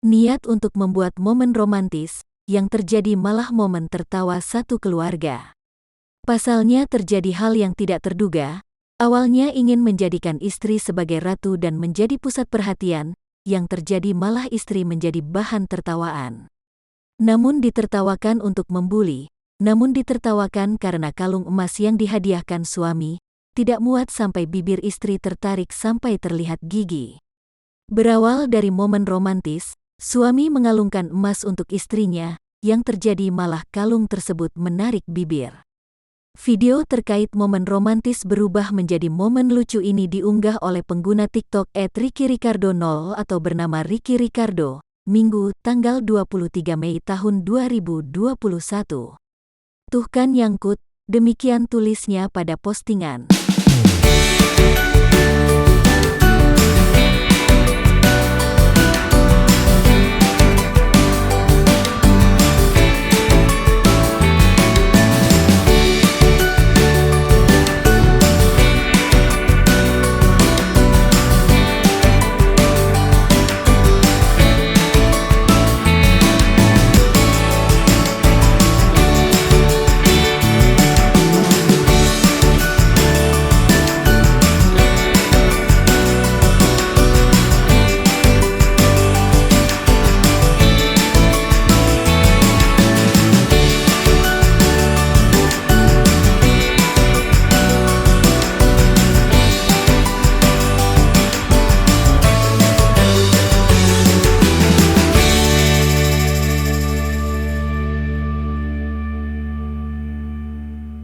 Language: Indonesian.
Niat untuk membuat momen romantis, yang terjadi malah momen tertawa satu keluarga. Pasalnya terjadi hal yang tidak terduga, awalnya ingin menjadikan istri sebagai ratu dan menjadi pusat perhatian, yang terjadi malah istri menjadi bahan tertawaan. Namun ditertawakan untuk membuli, namun ditertawakan karena kalung emas yang dihadiahkan suami, tidak muat sampai bibir istri tertarik sampai terlihat gigi. Berawal dari momen romantis, suami mengalungkan emas untuk istrinya, yang terjadi malah kalung tersebut menarik bibir. Video terkait momen romantis berubah menjadi momen lucu ini diunggah oleh pengguna TikTok @RickyRicardo0 atau bernama Ricky Ricardo, Minggu, tanggal 23 Mei tahun 2021. Tuh kan nyangkut, demikian tulisnya pada postingan.